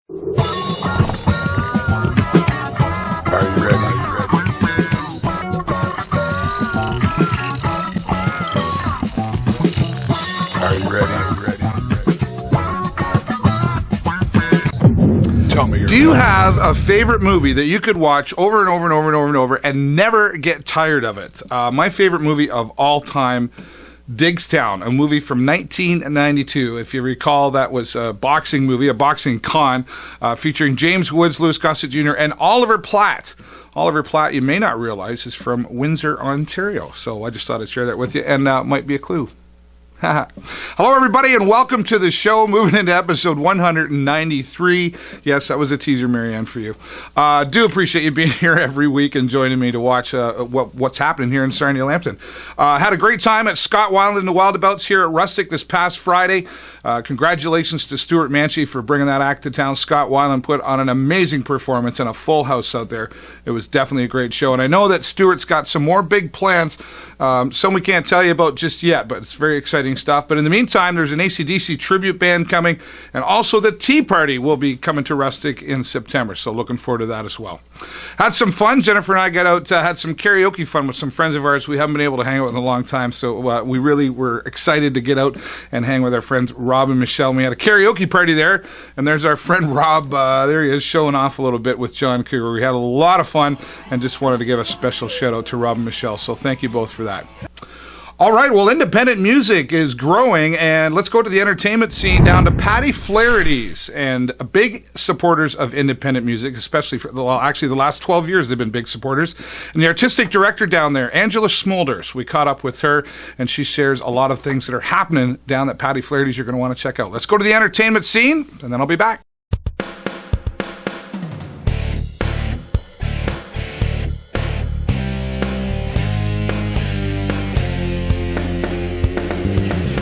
Are you ready? Are you ready? Tell me. Do you have a favorite movie that you could watch over and over and over and over and over and never get tired of it? My favorite movie of all time, Digstown, a movie from 1992. If you recall, that was a boxing movie, a boxing con, featuring James Woods, Louis Gossett Jr., and Oliver Platt. Oliver Platt, you may not realize, is from Windsor, Ontario. So I just thought I'd share that with you, and might be a clue. Hello, everybody, and welcome to the show. Moving into episode 193. Yes, that was a teaser, Marianne, for you. Do appreciate you being here every week and joining me to watch what's happening here in Sarnia, Lambton. Had a great time at Scott Weiland and the Wildabouts here at RUSTIC this past Friday. Congratulations to Stuart Manchie for bringing that act to town. Scott Weiland put on an amazing performance and a full house out there. It was definitely a great show, and I know that Stuart's got some more big plans, some we can't tell you about just yet, but it's very exciting stuff. But in the meantime, there's an AC/DC tribute band coming, and also the Tea Party will be coming to RUSTIC in September, so looking forward to that as well. Had some fun. Jennifer and I got out, had some karaoke fun with some friends of ours we haven't been able to hang out with in a long time, so we really were excited to get out and hang with our friends Rob and Michelle. We had a karaoke party there, and there's our friend Rob, there he is, showing off a little bit with John Cougar. We had a lot of fun, and just wanted to give a special shout out to Rob and Michelle, so thank you both for that. All right, well, independent music is growing, and let's go to the entertainment scene down to Paddy Flaherty's, and big supporters of independent music, especially for the last 12 years they've been big supporters. And the artistic director down there, Angela Smolders, we caught up with her, and she shares a lot of things that are happening down at Paddy Flaherty's you're going to want to check out. Let's go to the entertainment scene, and then I'll be back.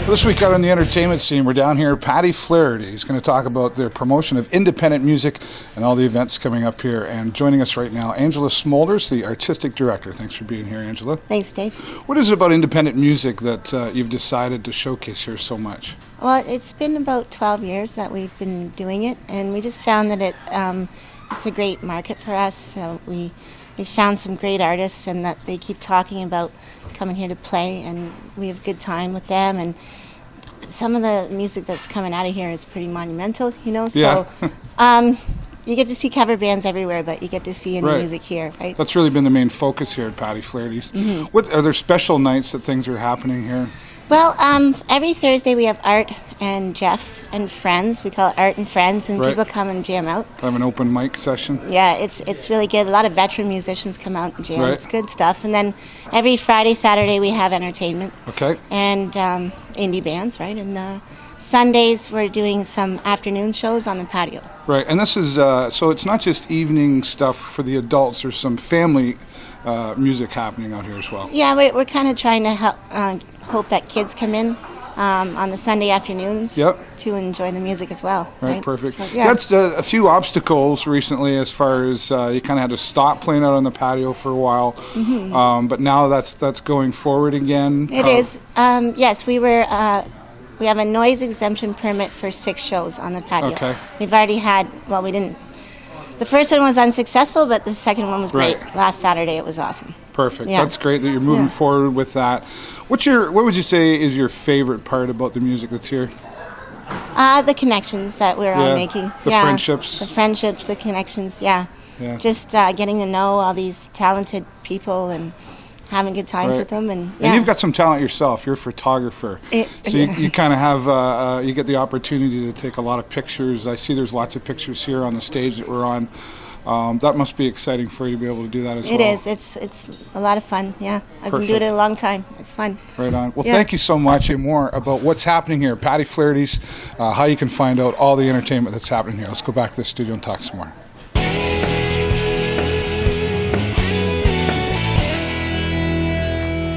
This week out on the entertainment scene, we're down here at Paddy Flaherty. He's going to talk about their promotion of independent music and all the events coming up here. And joining us right now, Angela Smolders, the artistic director. Thanks for being here, Angela. Thanks, Dave. What is it about independent music that you've decided to showcase here so much? Well, it's been about 12 years that we've been doing it, and we just found that it's a great market for us. So we found some great artists, and that they keep talking about coming here to play, and we have a good time with them. And some of the music that's coming out of here is pretty monumental, you know. So you get to see cover bands everywhere, but you get to see any music here, right? That's really been the main focus here at Paddy Flaherty's. Mm-hmm. What are there special nights that things are happening here? Well, every Thursday we have Art and Jeff and Friends. We call it Art and Friends, and people come and jam out. Have an open mic session. Yeah, it's really good. A lot of veteran musicians come out and jam. Right. It's good stuff. And then every Friday, Saturday we have entertainment. Okay. And indie bands, right? And Sundays we're doing some afternoon shows on the patio. Right, and this is so it's not just evening stuff for the adults. There's some family music happening out here as well. Yeah, we're kind of trying to hope that kids come in on the Sunday afternoons to enjoy the music as well. Right, perfect. So, that's a few obstacles recently as far as you kind of had to stop playing out on the patio for a while, but now that's going forward again. It is. Yes, we have a noise exemption permit for 6 shows on the patio. Okay. We've already had, we didn't. The first one was unsuccessful, but the second one was great. Last Saturday it was awesome. Perfect. Yeah. That's great that you're moving forward with that. What would you say is your favorite part about the music that's here? The connections that we're all making. The friendships. The friendships, the connections, Just getting to know all these talented people and having good times with them. And you've got some talent yourself. You're a photographer. So you kind of have, you get the opportunity to take a lot of pictures. I see there's lots of pictures here on the stage that we're on. That must be exciting for you to be able to do that as well. It is. It's a lot of fun, I've been doing it a long time. It's fun. Right on. Well, thank you so much. And more about what's happening here at Paddy Flaherty's, how you can find out all the entertainment that's happening here. Let's go back to the studio and talk some more.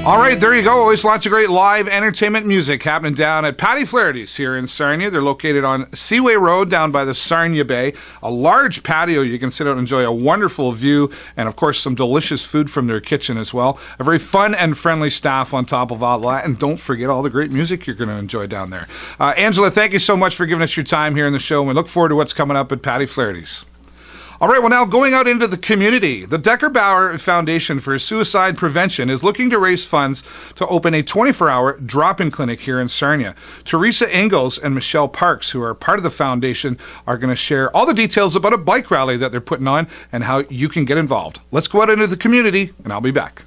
All right, there you go. Always lots of great live entertainment music happening down at Paddy Flaherty's here in Sarnia. They're located on Seaway Road down by the Sarnia Bay. A large patio. You can sit out and enjoy a wonderful view and, of course, some delicious food from their kitchen as well. A very fun and friendly staff on top of all that. And don't forget all the great music you're going to enjoy down there. Angela, thank you so much for giving us your time here in the show. And we look forward to what's coming up at Paddy Flaherty's. All right, well, now going out into the community, the Decker-Bauer Foundation for Suicide Prevention is looking to raise funds to open a 24-hour drop-in clinic here in Sarnia. Teresa Ingalls and Michelle Parks, who are part of the foundation, are going to share all the details about a bike rally that they're putting on and how you can get involved. Let's go out into the community, and I'll be back.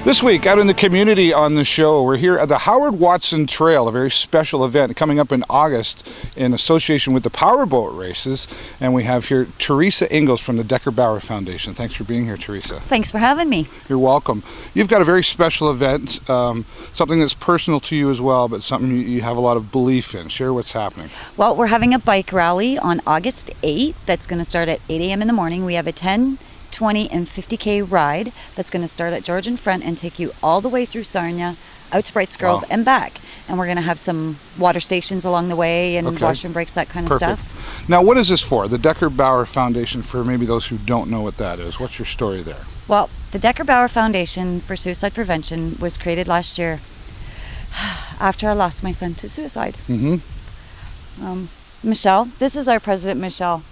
This week, out in the community on the show, we're here at the Howard Watson Trail, a very special event coming up in August in association with the powerboat races. And we have here Teresa Ingalls from the Decker-Bauer Foundation. Thanks for being here, Teresa. Thanks for having me. You're welcome. You've got a very special event, something that's personal to you as well, but something you have a lot of belief in. Share what's happening. Well, we're having a bike rally on August 8th that's going to start at 8 a.m. in the morning. We have a 10, 20 and 50K ride that's going to start at George and Front and take you all the way through Sarnia, out to Brights Grove and back. And we're going to have some water stations along the way and washroom breaks, that kind of stuff. Now, what is this for? The Decker-Bauer Foundation, for maybe those who don't know what that is. What's your story there? Well, the Decker-Bauer Foundation for Suicide Prevention was created last year after I lost my son to suicide. Michelle, this is our president, Michelle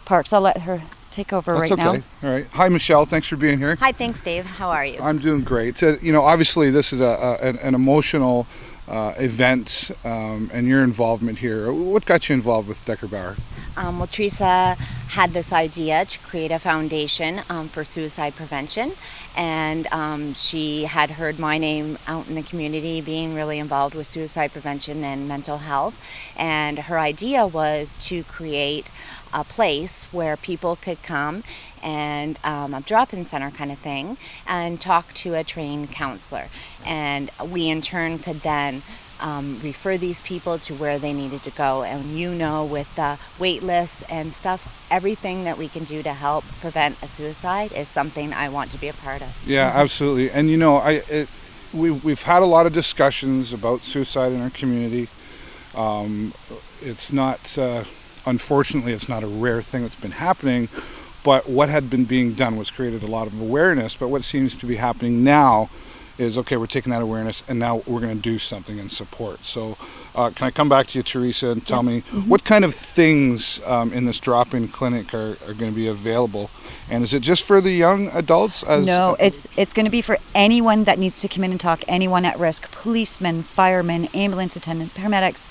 Parks. I'll let her take over That's right now. Okay. All right. Hi, Michelle. Thanks for being here. Hi, thanks, Dave. How are you? I'm doing great. So, obviously this is an emotional event, and your involvement here. What got you involved with Decker-Bauer? Well, Teresa had this idea to create a foundation for suicide prevention, and she had heard my name out in the community being really involved with suicide prevention and mental health, and her idea was to create a place where people could come and a drop-in center kind of thing and talk to a trained counselor, and we in turn could then refer these people to where they needed to go. And with the wait lists and stuff, everything that we can do to help prevent a suicide is something I want to be a part of. Yeah, absolutely. And we've had a lot of discussions about suicide in our community. It's not, unfortunately, it's not a rare thing that's been happening, but what had been being done was created a lot of awareness. But what seems to be happening now is, okay, we're taking that awareness and now we're going to do something in support. So can I come back to you, Teresa, and tell me what kind of things in this drop-in clinic are going to be available? And is it just for the young adults? No, it's going to be for anyone that needs to come in and talk, anyone at risk, policemen, firemen, ambulance attendants, paramedics,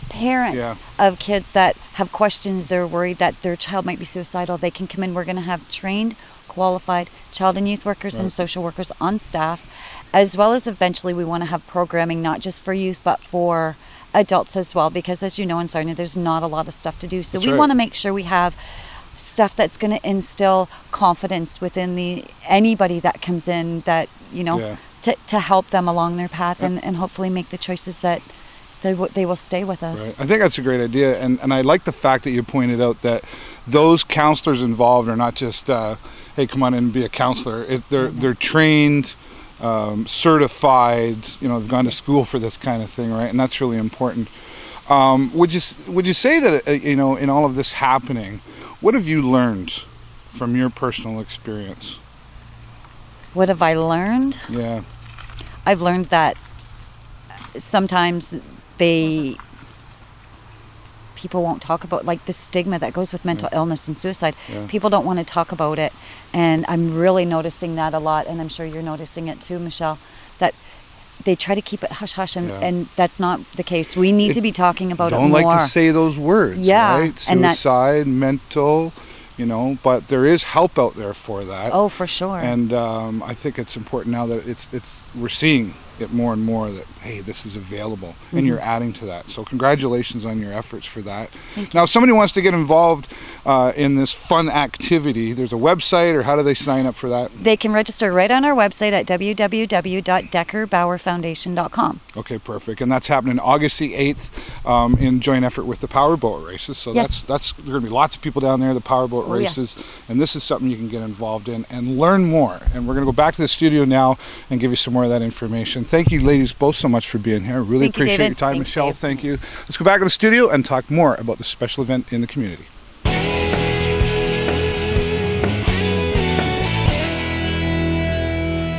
parents of kids that have questions, they're worried that their child might be suicidal. They can come in. We're going to have trained, qualified child and youth workers and social workers on staff, as well as eventually we want to have programming not just for youth but for adults as well, because as you know, in Sarnia there's not a lot of stuff to do, so we want to make sure we have stuff that's going to instill confidence within anybody that comes in, that to help them along their path and hopefully make the choices that they will stay with us. Right. I think that's a great idea, and I like the fact that you pointed out that those counselors involved are not just hey, come on in and be a counselor. They're trained, certified. They've gone to school for this kind of thing, right? And that's really important. Would you say that in all of this happening, what have you learned from your personal experience? What have I learned? Yeah, I've learned that sometimes people won't talk about, like, the stigma that goes with mental illness and suicide. People don't want to talk about it, and I'm really noticing that a lot, and I'm sure you're noticing it too, Michelle, that they try to keep it hush-hush, and that's not the case. We need to be talking about it more. Don't like to say those words, right? Suicide, mental, but there is help out there for that. Oh, for sure. And I think it's important now that we're seeing it more and more that, hey, this is available, and you're adding to that. So congratulations on your efforts for that. Now, if somebody wants to get involved in this fun activity, there's a website, or how do they sign up for that? They can register right on our website at www.deckerbauerfoundation.com. Okay, perfect. And that's happening August the 8th in joint effort with the powerboat races. So Yes. that's there are going to be lots of people down there, the powerboat races. yes. And this is something you can get involved in and learn more. And we're going to go back to the studio now and give you some more of that information. Thank you, ladies, both so much for being here. Really Thank you, appreciate David. your time. Thanks, Michelle, Dave. thank you. Let's go back to the studio and talk more about the special event in the community.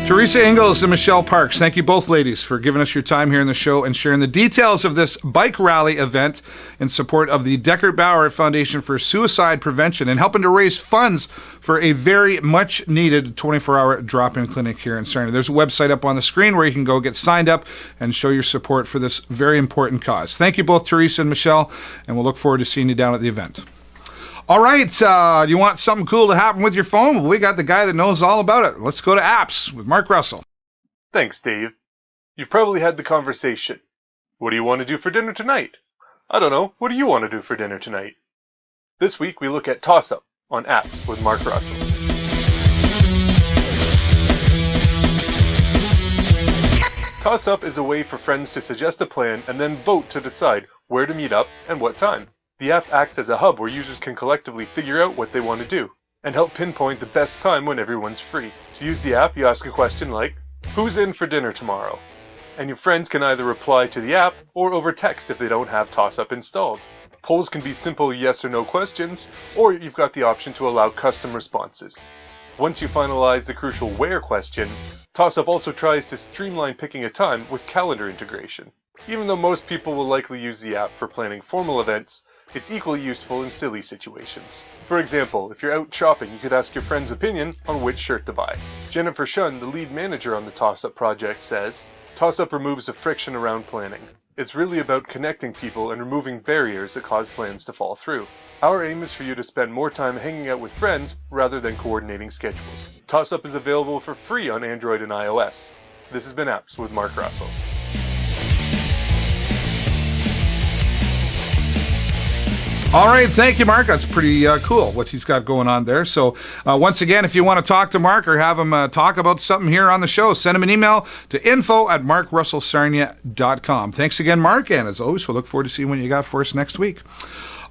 Teresa Ingalls and Michelle Parks, thank you both, ladies, for giving us your time here in the show and sharing the details of this bike rally event in support of the Decker Bauer Foundation for Suicide Prevention and helping to raise funds for a very much needed 24-hour drop-in clinic here in Sarnia. There's a website up on the screen where you can go get signed up and show your support for this very important cause. Thank you both, Teresa and Michelle, and we'll look forward to seeing you down at the event. All right, you want something cool to happen with your phone? Well, we got the guy that knows all about it. Let's go to apps with Mark Russell. Thanks, Dave. You've probably had the conversation. What do you want to do for dinner tonight? I don't know. What do you want to do for dinner tonight? This week we look at tossup on apps with Mark Russell. Tossup is a way for friends to suggest a plan and then vote to decide where to meet up and what time. The app acts as a hub where users can collectively figure out what they want to do and help pinpoint the best time when everyone's free. To use the app, you ask a question like, "Who's in for dinner tomorrow?" And your friends can either reply to the app or over text if they don't have tossup installed. Polls can be simple yes or no questions, or you've got the option to allow custom responses. Once you finalize the crucial where question, tossup also tries to streamline picking a time with calendar integration. Even though most people will likely use the app for planning formal events, it's equally useful in silly situations. For example, if you're out shopping, you could ask your friend's opinion on which shirt to buy. Jennifer Shunn, the lead manager on the tossup project, says, "Tossup removes the friction around planning. It's really about connecting people and removing barriers that cause plans to fall through. Our aim is for you to spend more time hanging out with friends rather than coordinating schedules." Tossup is available for free on Android and iOS. This has been Apps with Mark Russell. All right, thank you, Mark. That's pretty cool what he's got going on there. So once again, if you want to talk to Mark or have him talk about something here on the show, send him an email to info@markrussellsarnia.com. Thanks again, Mark, and as always, we'll look forward to seeing what you got for us next week.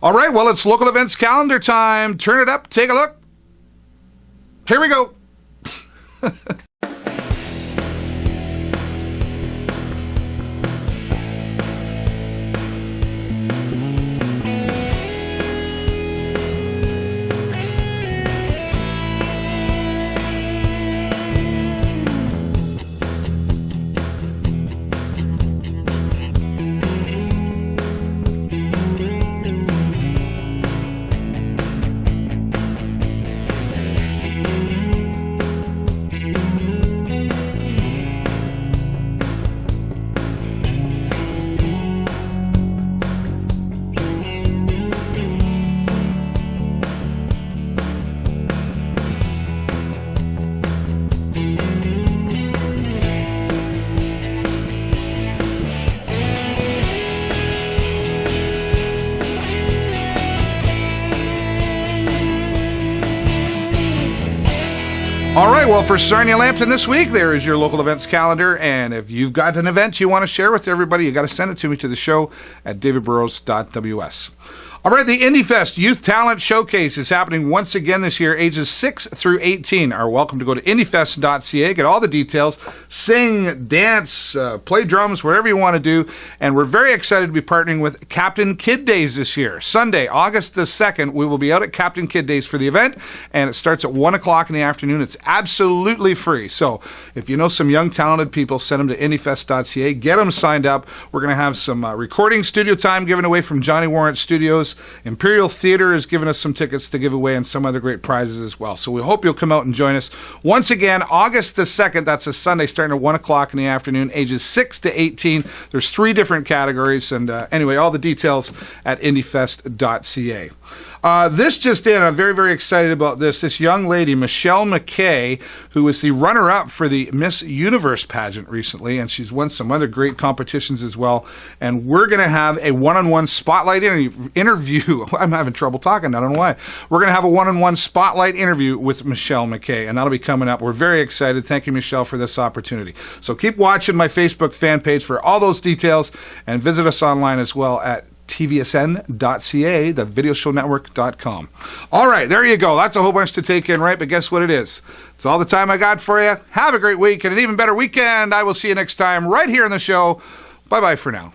All right, well, it's local events calendar time. Turn it up, take a look. Here we go. All right, well, for Sarnia Lambton this week, there is your local events calendar. And if you've got an event you want to share with everybody, you got to send it to me to the show at davidburrows.ws. All right, the IndieFest Youth Talent Showcase is happening once again this year. Ages 6 through 18 are welcome to go to indiefest.ca, get all the details, sing, dance, play drums, whatever you want to do. And we're very excited to be partnering with Captain Kid Days this year. Sunday, August the 2nd, we will be out at Captain Kid Days for the event, and it starts at 1 o'clock in the afternoon. It's absolutely free. So if you know some young, talented people, send them to indiefest.ca, get them signed up. We're going to have some recording studio time given away from Johnny Warrant Studios. Imperial Theater has given us some tickets to give away and some other great prizes as well. So we hope you'll come out and join us. Once again, August the 2nd, that's a Sunday starting at 1 o'clock in the afternoon, ages 6 to 18. There's 3 different categories. And anyway, all the details at indiefest.ca. This just in, I'm very, very excited about this. This young lady, Michelle McKay, who was the runner-up for the Miss Universe pageant recently, and she's won some other great competitions as well. And we're going to have a one-on-one spotlight interview. I'm having trouble talking. I don't know why. We're going to have a one-on-one spotlight interview with Michelle McKay, and that'll be coming up. We're very excited. Thank you, Michelle, for this opportunity. So keep watching my Facebook fan page for all those details, and visit us online as well at tvsn.ca, thevideoshownetwork.com. All right, there you go. That's a whole bunch to take in, right? But guess what it is? It's all the time I got for you. Have a great week and an even better weekend. I will see you next time right here on the show. Bye-bye for now.